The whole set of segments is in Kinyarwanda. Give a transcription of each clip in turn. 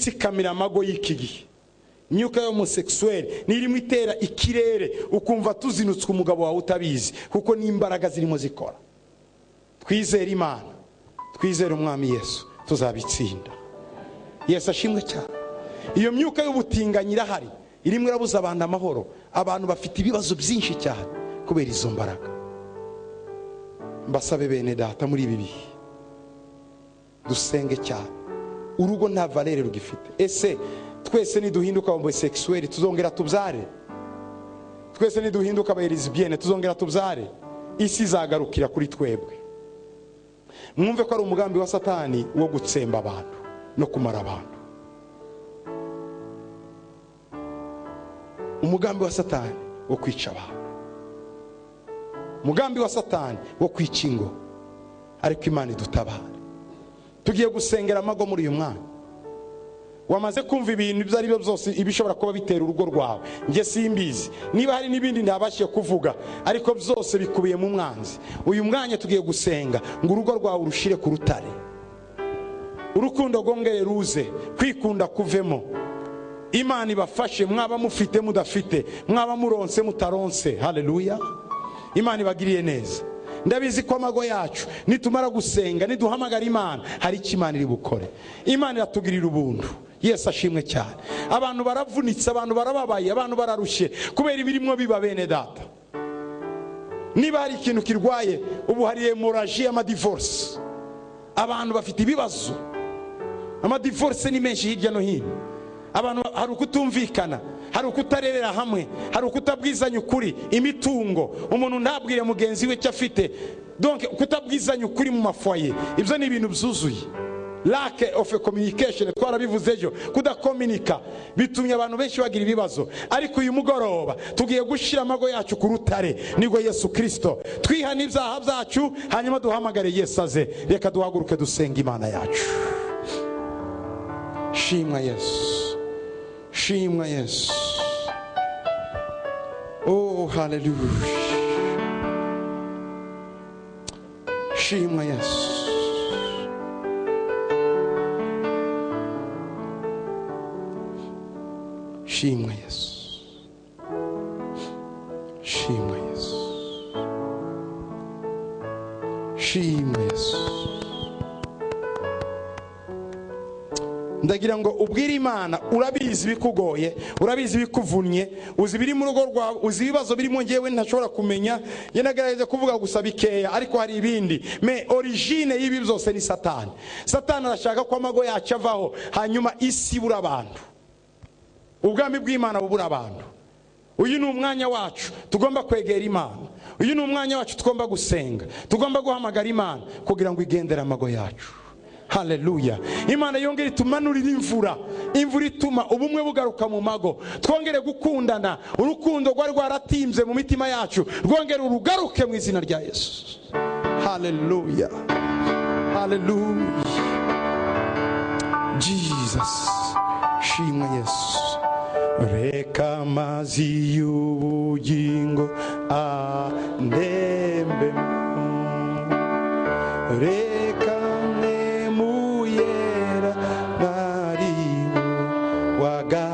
itsikamira amago y'iki gihe. Imyuka y'homosexuel nirimo itera ikirere ukumva tuzinutswe umugabo wawe utabizi, kuko n'imbaraga zirimo zikora. Twizere Imana, twizere umwami Yesu, tuzabitsinda. Yesu ashimwe cyane. Iyo myuka y'ubutinganyi irahari, irimo irabuza abantu amahoro. Abantu bafite ibibazo byinshi cyane kubera izo mbaraga. Mbasabe bene data, muri ibi bihe dusenge cyane. Urugo nta valere rugifite. Ese twese niduhinduka homosexuel tuzongera tubyare? Twese niduhinduka aba lesbienne tuzongera tubyare? Isi izagarukira kuri twebwe. Mwumve ko ari umugambi wa Satani wo gutsemba abantu no kumara abantu. Umugambi wa Satani wo kwica abantu. Umugambi wa Satani wo kwica ingo. Ariko Imana idutabara. Tugiye gusengera amago muri uyu mwanya. Wamaze kumva ibintu ibyo ari byo byose ibishobora kuba bitera urugo rwawe. Nge simbizi. Niba hari n'ibindi ntabashye kuvuga, ariko byose bikubiye mu mwanzi. Uyu mwanya tugiye gusenga ngo urugo rwawe urushire ku rutare. Urukundo rwongere ruze, kwikunda kuvemo. Imana ibafashe, mwaba mufite mudafite, mwaba muronse mutaronse. Haleluya. Imana ibagiriye neza. Ndabizi ko amago yacu nitumara gusenga, niduhamagara Imana, hari icyo Imana iri bukore. Imana iratugirira ubuntu. Yesu ashimwe cyane. Abantu baravunitse, abantu barababaye, abantu bararushye kubera ibirimo biba bene data. Niba hari ikintu kirwaye, ubu hari hemorrhage y'amadivorce. Abantu bafite ibibazo. Amadivorce ni menshi hirya no hino. Abantu hari ukutumvikana, hari ukutarerera hamwe, hari ukutabwizanya ukuri, imitungo, umuntu ntabwire mugenzi we cyo afite. Donc kutabwizanya ukuri mu mafoye, ibyo ni ibintu byuzuye. Lack of communication, twarabivuze ejo, kudakomunika bitumye abantu benshi bagira ibibazo. Ariko uyu mugoroba tugiye gushira amago yacu ku rutare, nibwo Yesu Kristo. Twihana ibyaha byacu, hanyuma duhamagare Yesu aze. Reka duhaguruke dusenga Imana yacu. Shimwa Yesu, shimwa Yesu. Oh hallelujah. Shimwa Yesu. Shimwa Yesu. Shimwa Yesu. Shimwa Yesu. Ndagira ngo ubwire Imana, urabizi bikugoye, urabizi bikuvunnye, uzi biri mu rugo rwawe, uzi ibibazo birimo ngewe ntashobora kumenya. Ye nagaragaje kuvuga gusa bikeya, ariko hari ibindi. Me origine y'ibi byose ni Satani. Satani arashaka ko amago yacu avaho, hanyuma isi ibura abantu, ubwami bw'Imana bubura abantu. Uyu ni umwanya wacu tugomba kwegera Imana. Uyu ni umwanya wacu tugomba gusenga, tugomba guhamagara Imana kugira ngo igendere amago yacu. Haleluya. Imana yongere itumanurire imvura, imvura ituma ubumwe bugaruka mu mago, twongere gukundana. Urukundo rwari rwaratimze mu mitima yacu rwongere urugaruke mu izina rya Yesu. Haleluya. Haleluya. Jesus. Shimwa Yesu. Reka amazi y'ubugingo andembe, reka nemuyera nariwo waga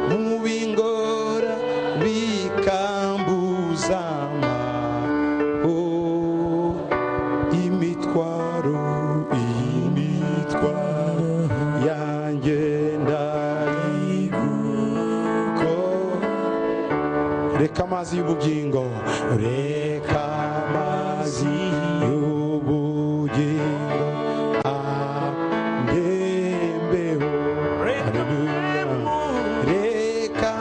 mubingora bikambuzama imitwaro reka amazi y'ubugingo, reka amazi y'ubugingo andembeho. Reka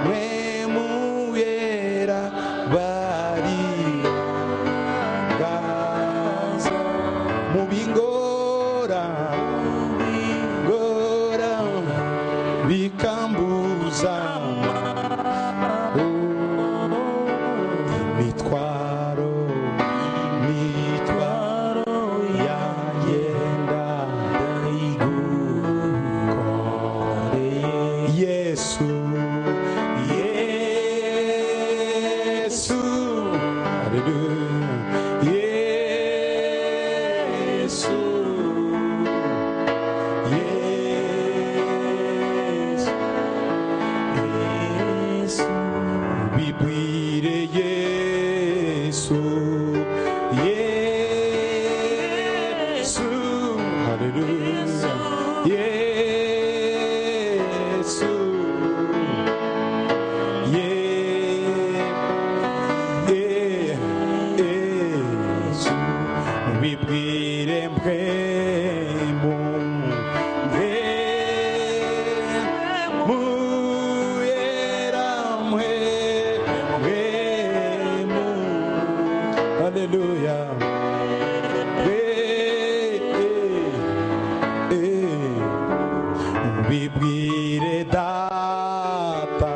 mwemuyera barigaza mu bingora bikambuza Bibwire data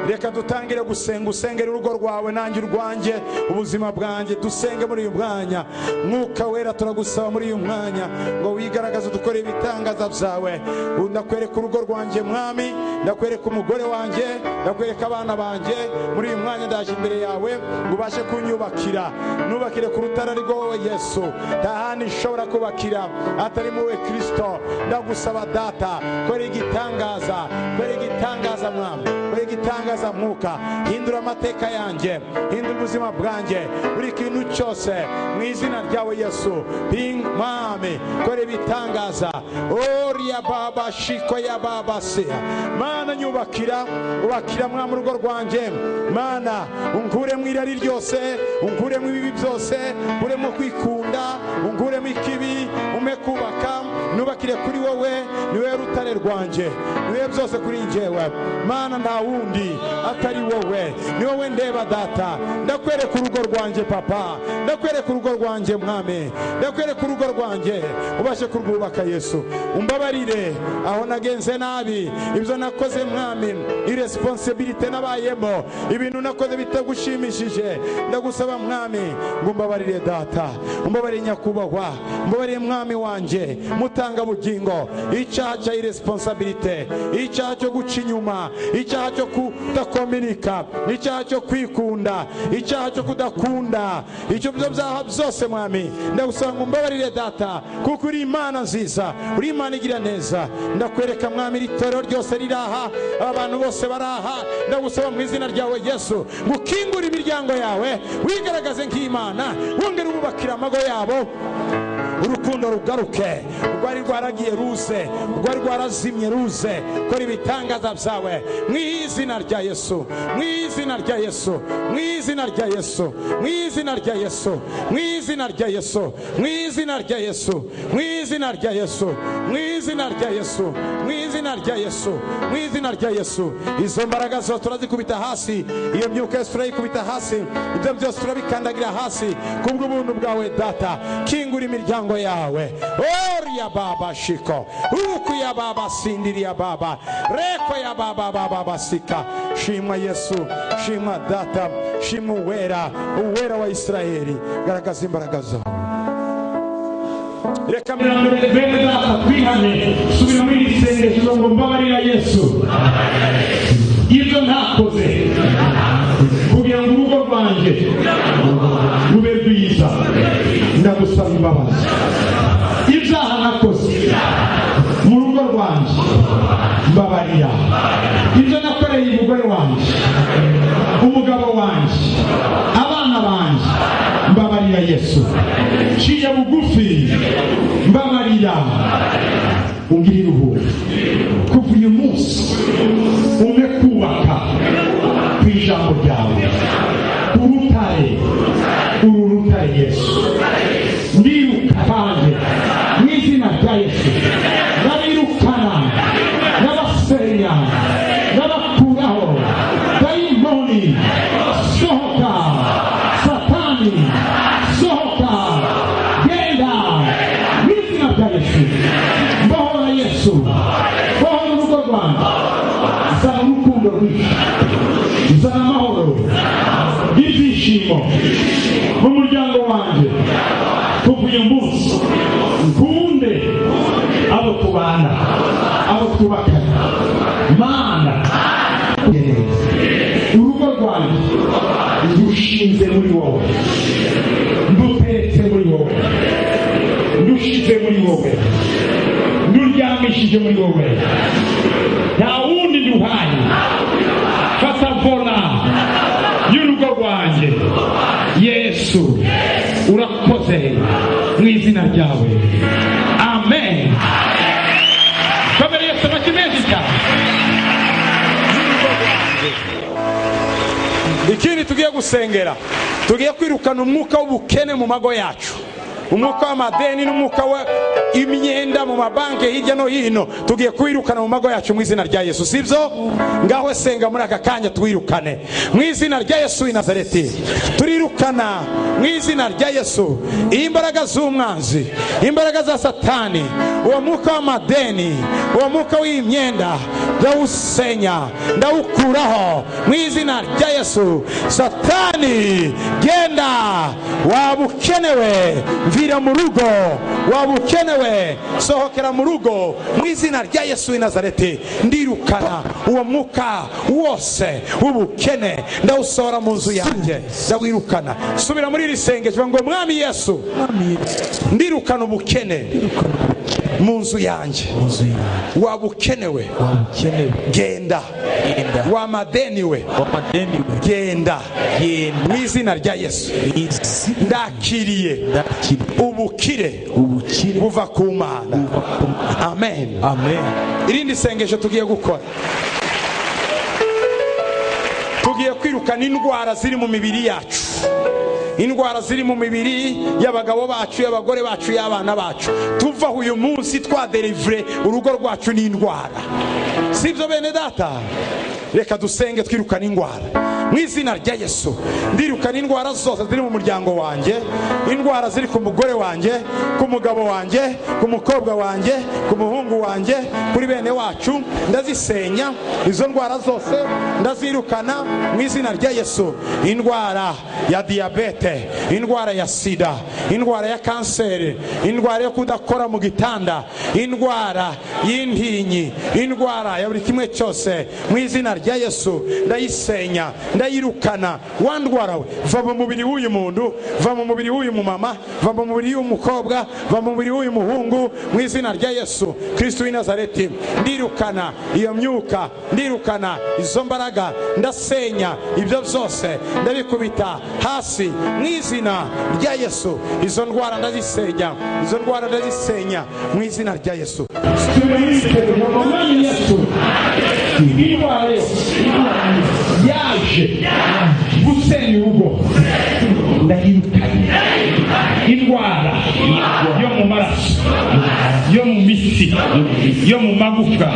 reka dutangire gusenga, usengera urugo rwawe nanjye urwanjye, ubuzima bwanjye. Dusenge muri uyu mwanya. Mwuka wera turagusaba muri uyu mwanya ngo wigaragaze, dukore ibitangaza byawe. Ndakwereka urugo rwanjye mwami, ndakwereka umugore wanjye, ndakwereka abana banjye. Muri uyu mwanya ndaje imbere yawe ngo ubashe kunyubakira, nubakire ku rutare ari wowe Yesu. Nta handi nshobora kubakira atari mu we Kristo. Ndagusaba data, kora igitangaza, kora igitangaza mwami, kora igitangaza mwuka. Hindura amateka yanjye, hindura ubuzima bwanjye, buri kintu cyose mu izina ryawe Yesu. Mwami kora ibitangaza. Oria baba shiko ya baba sia mana, nyubakira, ubakira mwami urugo rwanjye mana. Unkure mu irari ryose, unkure mu ibibi byose, unkure mu kwikunda, unkure mu ikibi, ume kubaka. Nubakire kuri wowe, niwe rutare rwanjye, niwe byose kuri njyewe mana. Nta wundi atari wowe, ni wowe ndeba data. Ndakwereka urugo rwanjye papa, ndakwereka urugo rwanjye mwami, ndakwereka urugo rwanjye, ubashe kurwubaka Yesu. Umbabarire aho nagenze nabi, ibyo nakoze mwami, irresponsibility nabayemo, ibintu nakoze bitagushimishije. Ndagusaba mwami ngo umbabarire data, umbabarire nyakubahwa, umbabarire mwami wanjye mutanga bugingo. Icyaha cya irresponsibility, icyaha cyo guca inyuma, icyaha cyo kudakominika, icyaha cyo kwikunda, icyaha cyo kudakunda, icyo byo byaha byose mwami ndagusaba ngo umbabarire data, kuko uri Imana nziza, uri Imana igira neza. Ndakwereka mwami itorero ryose riraha, abantu bose baraha. Ndagusaba mu izina ryawe Yesu ngo ukingure imiryango yawe, wigaragaze nk'Imana, wongere ububakira amago yabo. Urukundo rugaruke, rwari rwaragiye ruze, rwari rwarazimye ruze. Kora ibitangaza byawe mu izina rya Yesu, mu izina rya Yesu, mu izina rya Yesu, mu izina rya Yesu, mu izina rya Yesu, mu izina rya Yesu, mu izina rya Yesu, mu izina rya Yesu, mu izina rya Yesu, mu izina rya Yesu. Izo mbaraga zose turazikubita hasi, iyo myuka yose turayikubita hasi, ibyo byose turabikandagira hasi kubw'ubuntu bwawe data. Kingura imiryango yawe. Oria baba shiko, uku ya baba sindiri ya baba, reko ya baba baba basika. Shimwa Yesu, shimwa data, shimwa uwera, uwera wa Israeli. Garagaza imbaraga zawe. Reka bene data twihane, subira muri iri sengesho ngo mbabarira Yesu ibyo ntakoze, kugira ngo urugo rwanjye rube rwiza. Ndagusaba imbabazi ibyaha nakoze mu rugo rwanjye, mbabarira. Ibyo nakoreye umugore wanjye, umugabo wanjye, abana banjye, mbabarira Yesu. Ciye bugufi, mbabarira. Ungirira ubuntu. Kuva uyu munsi ume kubaka ku ijambo ryawe, urutare, uru rutare Yesu. Ndiruka kandi mu izina rya Yesu, ndabirukana, ndabasenya, ndabakuraho dayimoni. Sohoka Satani, sohoka, genda mu izina rya Yesu. Mbohora Yesu, mbohora urugo rwanjye. Zana urukundo rwinshi, zana amahoro, ibyishimo mu muryango wanjye. Kuva uyu munsi nkunde abo tubana, abo twubakana mana. Urugo rwanjye ndushinze muri wowe, ndutetse muri wowe, ndushize muri wowe, nduryamishije muri wowe. Nta wundi nduhaye. Fata vola y'urugo rwanjye Yesu. Urakoze mu izina rya ryawe. Amen. Komera Yesu amashyi menshi cyane. Ikindi tugiye gusengera, tugiye kwirukana umwuka w'ubukene mu mago yacu, umwuka w'amadeni n'umwuka imyenda mu mabanki hirya no hino, tugiye kwirukana mu mago yacu mu izina rya Yesu. Sibyo? Ngaho senga muri aka kanya twirukane mu izina rya Yesu w'i Nazareti. Turirukana mu izina rya Yesu imbaraga z'umwanzi, imbaraga za Satani, uwo mwuka w'amadeni, uwo mwuka w'imyenda, ndawusenya, ndawukuraho mu izina rya Yesu. Satani genda, wabukenewe, mvira mu rugo, wabukenewe, sohokera mu rugo mu izina rya Yesu w'i Nazareti. Ndirukana uwo mwuka wose w'ubukene, ndawusohora mu nzu yanjye, ndawirukana. Subira muri iri sengesho ngo mwami Yesu, ndirukana ubukene mu nzu yanjye, wabukenewe, genda, wamadeniwe, genda mu izina rya Yesu. Ndakiriye ubukire buva ku Mana. Amen. Irindi sengesho tugiye gukora, tugiye kwirukana indwara ziri mu mibiri yacu, indwara ziri mu mibiri y'abagabo bacu, y'abagore bacu, y'abana bacu. Tuva uyu munsi twaderivure urugo rwacu n'indwara. Sibyo bene data? Reka dusenge twirukana indwara mu izina rya Yesu. Ndirukana indwara zose ziri mu muryango wanjye, indwara ziri ku mugore wanjye, ku mugabo wanjye, ku mukobwa wanjye, ku muhungu wanjye, kuri bene wacu. Ndazisenya izo ndwara zose, ndazirukana mu izina rya Yesu. Indwara ya diabete, indwara ya sida, indwara ya kanseri, indwara yo kudakora mu gitanda, indwara y'intinyi, indwara ya buri kimwe cyose, mu izina rya Yesu ndayisenya, ndayirukana. Wandwara we, va mu mubiri w'uyu muntu, va mu mubiri w'uyu mumama, va mu mubiri w'umukobwa, va mu mubiri w'uyu muhungu, mu izina rya Yesu Kristo w'i Nazareti. Ndirukana iyo myuka, ndirukana izo mbaraga, ndasenya ibyo byose, ndabikubita hasi mu izina rya Yesu. Izo ndwara ndazisenya, izo ndwara ndazisenya mu izina rya Yesu. Yaje gusenya urugo, ndahirukanye indwara yo mu maraso, yo mu mitsi, yo mu magufwa,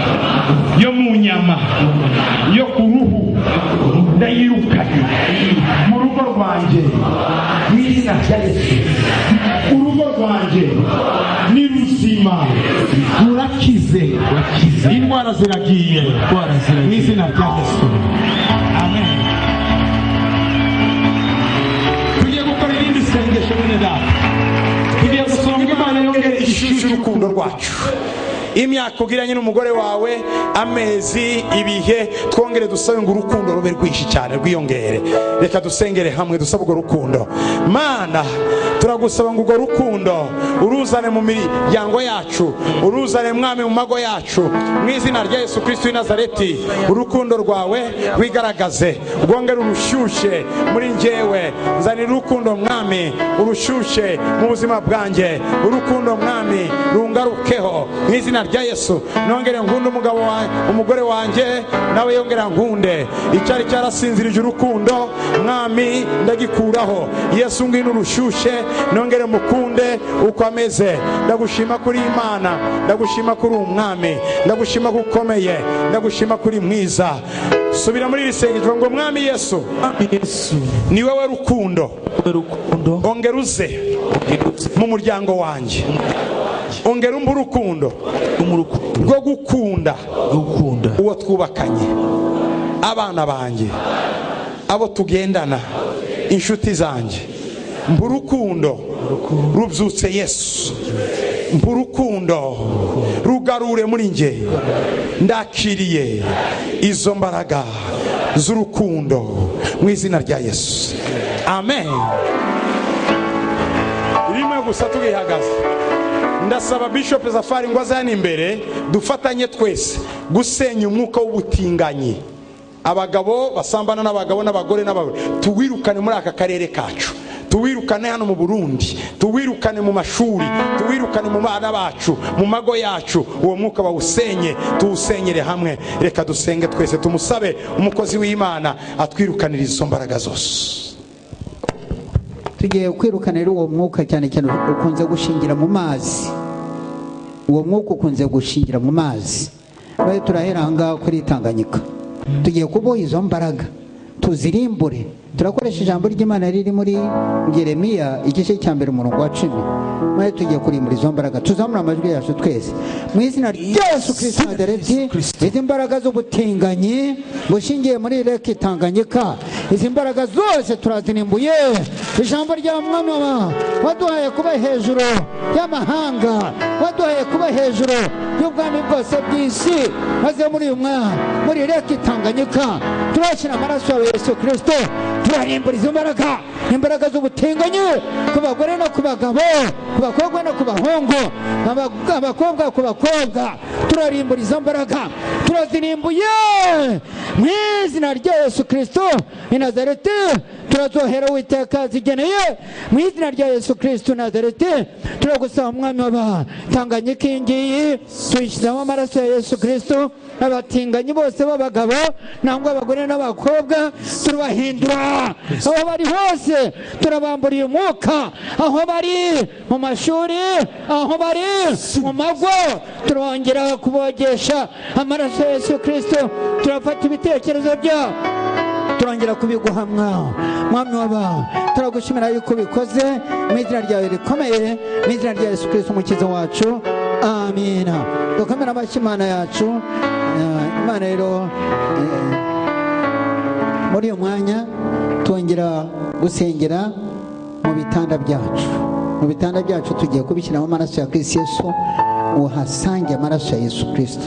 yo mu nyama, yo ku ruhu, ndayirukanye mu rugo rwanjye mu izina rya Yesu. Urugo rwanjye ni ruzima, rurakize, indwara ziragiye mu izina rya Yesu. Amen. Tugiye gukora irindi sengesho bene data, tugiye gusonga Imana yongere ishusho y'urukundo rwacu. Imyaka ugiranye n'umugore wawe, amezi, ibihe, twongere dusabe ngo urukundo rube rwinshi cyane, rwiyongere. Reka dusengere hamwe, dusabe urwo rukundo. Mana, turagusaba ngo urwo rukundo uruzane mu miryango yacu, uruzane mwami mu mago yacu, mu izina rya Yesu Kristo w'i Nazareti. Urukundo rwawe rwigaragaze, rwongere urushyushye muri njyewe. Nzanira urukundo mwami, urushyushye mu buzima bwanjye. Urukundo mwami rungarukeho mu izina rya Yesu. Nongere nkunde umugore wanjye, nawe yongera nkunde. Icyari cyarasinzirije urukundo mwami ndagikuraho. Yesu ngwino urushyushye, nongere mukunde uko ameze. Ndagushima kuri Imana, ndagushima kuri umwami, ndagushima kukomeye, ndagushima kuri mwiza. Subira muri iri sengesho ngo mwami Yesu, ni wowe rukundo, ongera uze mu muryango wanjye, ongera umbe urukundo rwo gukunda uwo twubakanye, abana banjye, abo tugendana, inshuti zanjye. Mpa urukundo rubyutse Yesu, mpa urukundo rugarure muri njye. Ndakiriye izo mbaraga z'urukundo mu izina rya Yesu. Amen. Rimwe gusa tugihagaze, ndasaba Bishop Zafari ngo azane imbere, dufatanye twese gusenya umwuka w'ubutinganyi. Abagabo basambana n'abagabo, n'abagore n'abagore, tuwirukane muri aka karere kacu. tuwirukane hano mu Burundi, tuwirukane mu mashuri, tuwirukane mu bana bacu, mu mago yacu. Uwo mwuka bawusenye, tuwusenyere hamwe. Reka dusenge twese tumusabe umukozi w'Imana atwirukanira izo mbaraga zose. Tugiye kwirukanira uwo mwuka cyane cyane ukunze gushingira mu mazi. Uwo mwuka ukunze gushingira mu mazi. Baye turahera hanga kuri Tanganyika. Tugiye kuboha izo mbaraga, tuzirimbure. Turakoresha ijambo ry'Imana riri muri Yeremiya igice cya 1 umurongo wa 10. Maze tugiye kurimbura izo mbaraga. Tuzamura amajwi yacu twese mu izina rya Yesu Kristo Nazareti. Izi mbaraga z'ubutinganyi bushingiye muri Leki Tanganyika, izi mbaraga zose turazinimbuye. Ijambo rya Mwami waduhaye kuba hejuru y'amahanga, waduhaye kuba hejuru y'ubwami bwose bw'isi. Maze muri uyu mwanya muri Leki Tanganyika turashyira amaraso ya Yesu Kristo, turarimbura izo mbaraga, imbaraga z'ubutinganyi ku bagore no ku bagabo, ku bakobwa no ku bahungu, abakobwa ku bakobwa. Turarimbura izo mbaraga, turazirimbuye mu izina rya Yesu Kristo i Nazareti. Turazohera Uwiteka zigeneye mu izina rya Yesu Kristo Nazareti. Turagusaba Umwami w'Abatanganyika ingiyi, tuyishyizamo amaraso ya Yesu Kristo. Abatinganyi bose b'abagabo nangwa abagore n'abakobwa turabahindura aho bari hose, turabamburiye umwuka aho bari mu mashuri, aho bari mu mago, turongera kubogesha amaraso ya Yesu Kristo. Turafata ibitekerezo byabo turongera kubiguhamwa. Mwami turagushimira yuko bikoze mu izina ryawe rikomeye, mu izina rya Yesu Kristo umukiza wacu, amina. Dukomera amashyi Imana yacu. Imana rero muri uyu mwanya twongera gusengera mu bitanda byacu. Mu bitanda byacu tugiye kubishyiramo amaraso ya Kristo Yesu, uhasange amaraso ya Yesu Kristo.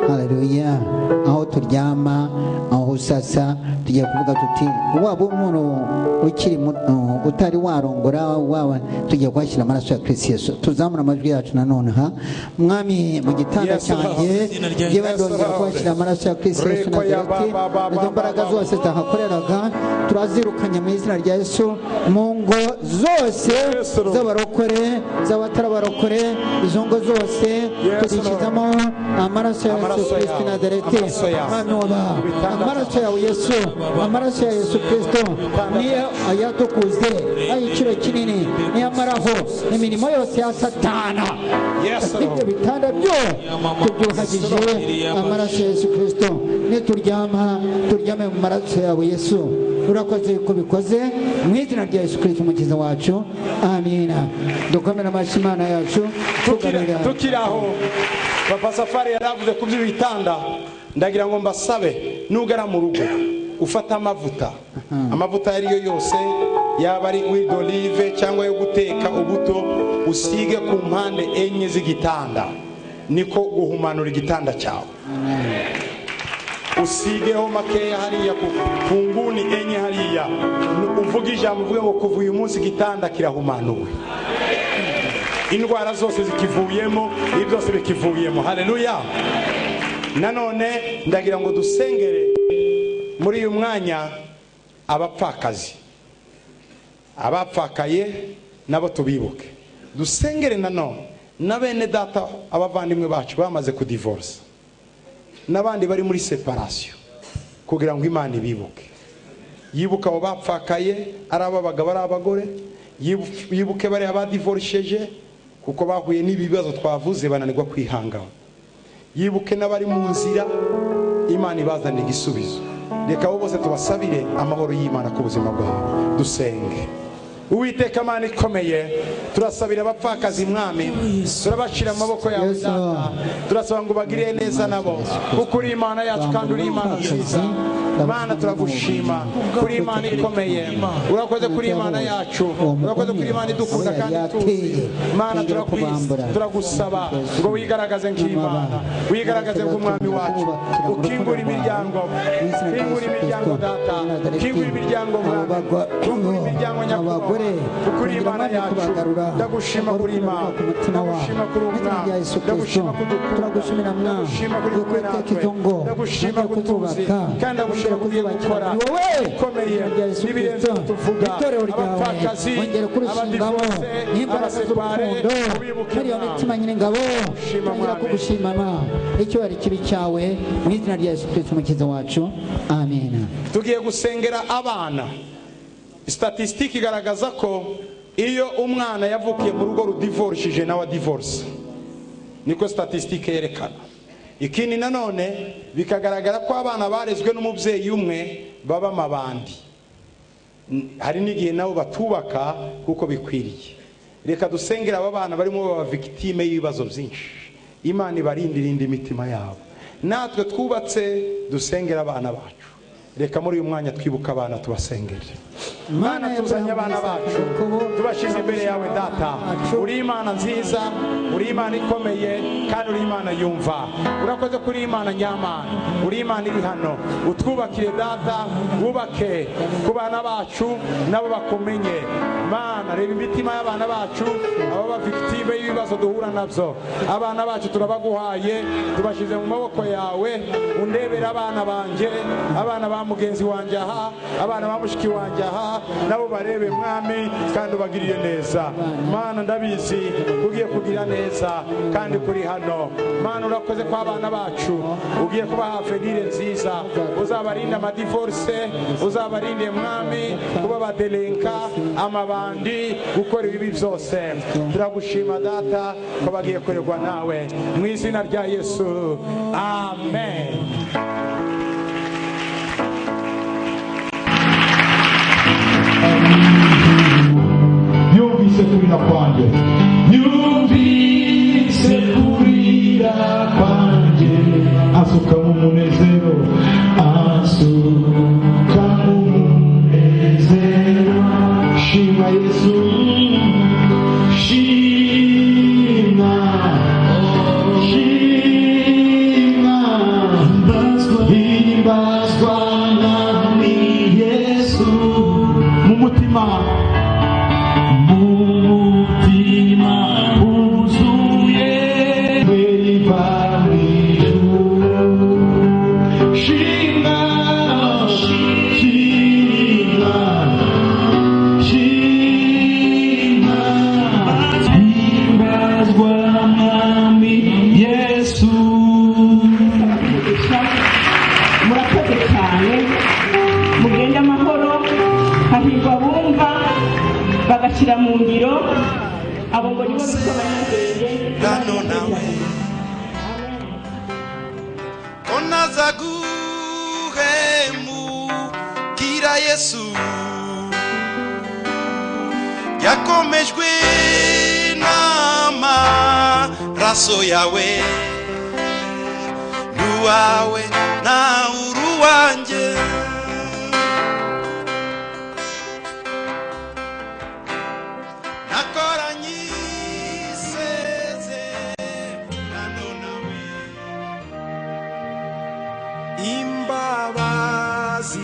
Haleluya. Aho turyama, aho usasa, tugiye kuvuga tuti waba umuntu ukiri utari warongora, waba tugiye kwashyira amaraso ya Kristo Yesu. Tuzamura amajwi yacu nanone ha. Mwami, mu gitanda cyanjye yewe ndongera kwashyira amaraso ya Kristo Yesu Nazareti. Izo mbaraga zose zahakoreraga turazirukanye mu izina rya Yesu. Mu ngo zose z'abarokore, z'abatarabarokore, izo ngo zose tuzishyizamo amaraso ya Yesu Kristo Nazareti. Amaraso yawe Yesu, amaraso ya Yesu Kristo niyo ayadukuze ayiciro kinini, niyo amaraho imirimo yose ya Satana. Ibyo bitanda byo tubyuhagije amaraso ya Yesu Kristo. Nituryama turyame mu maraso yawe Yesu. Urakoze ko bikoze mu izina rya Yesu Kristo umukiza wacu, amina. Dukomera amashyi Imana yacu. Tukiraho Papa Safari yaravuze ku by'ibitanda, ndagira ngo mbasabe nugara mu rugo ufata amavuta, amavuta yariyo yose, yaba ari huile d'olive cyangwa yo guteka ubuto, usige ku mpande enye z'igitanda, niko guhumanura igitanda cyawe. Usigeho makeya hariya ku nguni enye hariya, uvuga ijambo uvuge ngo kuva uyu munsi igitanda kirahumanuwe, indwara zose zikivuyemo, ibi byose bikivuyemo. Haleluya. Nanone ndagira ngo dusengere muri uyu mwanya abapfakazi, abapfakaye nabo tubibuke. Dusengere nanone na bene data abavandimwe bacu bamaze kudivorce, n'abandi bari muri separation, kugira ngo Imana ibibuke. Yibuka abo bapfakaye, ari abagabo ari abagore, yibuke bari abadivorceje kuko bahuye n'ibibazo twavuze bananirwa kwihangana. Yibuke n'abari mu nzira, Imana ibazanira igisubizo. Reka abo bose tubasabire amahoro y'Imana ku buzima bwabo. Dusenge. Uwiteka Imana ikomeye, turasabira abapfakazi Mwami, turabashira amaboko yawe Data, turasaba ngo bagirire neza nabo, kuko uri Imana yacu kandi uri Imana nziza. Mana turagushima kuri Imana ikomeye, urakoze kuri Imana yacu, urakoze kuri Imana idukunda kandi tuzi. Mana turagusaba ngo wigaragaze nk'Imana, wigaragaze nk'umwami wacu, ukingura imiryango, ukingura imiryango Data, ukingura imiryango Mwami, ukingura imiryango nyakubahwa, bakore ukuri Imana yacu ndagushima kuri Imana ndagushima kuri umwana ndagushima turagushimira mwana yuko iteka izo ngo ndagushima kutuzi kandi ndagushima kugiye gukora ukomeye n'ibirenze tuvuga abapfakazi ngabo n'imbaraga z'urukundo muri iyo mitima nyine ngabo ngira kugushimana icyubahiro kibi cyawe mu izina rya Yesu Kristo umukiza wacu amen. Tugiye gusengera abana. Statistique igaragaza ko iyo umwana yavukiye mu rugo rudivorishije nawe divorce, niko statistique yerekana. Ikindi nanone bikagaragara ko abana barezwe n'umubyeyi umwe baba mabandi, hari n'igihe nabo batubaka kuko bikwiriye. Reka dusengera aba bana barimo baba victime y'ibibazo byinshi, Imana ibarindira imitima yabo. Natwe twubatse dusengera abana bacu. Reka muri uyu mwanya twibuka abana tubasengere. Mana tuzanye abana bacu tubashize imbere yawe data. Uri Imana nziza, uri Imana ikomeye kandi uri Imana yumva. Urakoze kuri Imana nyamana, uri Imana iri hano. Utwubakire data, wubake ku bana bacu nabo bakumenye. Mana reba imitima y'abana bacu, abo ba victime y'ibibazo duhura nabyo. Abana bacu turabaguhaye, tubashize mu maboko yawe. Undebera abana banje, abana ba mugenzi wanje aha, abana ba mushiki wanje aha, nabo barebe mwami kandi ubagirire neza. Mana ndabizi ugiye kugira neza kandi kuri hano. Mana urakoze kwa abana bacu, ugiye kubaha avenire nziza, uzabarinda amadivorce, uzabarinde mwami kuba badelenka amabandi gukora ibi byose. Turagushima data ko bagiye korerwa nawe mu izina rya Yesu, amen. Yumvise kurira kwanjye, yumvise kurira kwanjye, asuka mu munezero, asuka mu munezero. Shima Yesu, shima, shima, himbazwa nami Yesu mu mutima. Murakoze cyane, mugende amahoro, hahirwa bumva bagashyira mu ngiro, abo ngo nibo bitwa abanyabwenge. Hano nawe onaza guhemukira Yesu, yakomejwe n'amaraso yawe, nuwawe na uruwanjye. Imbabazi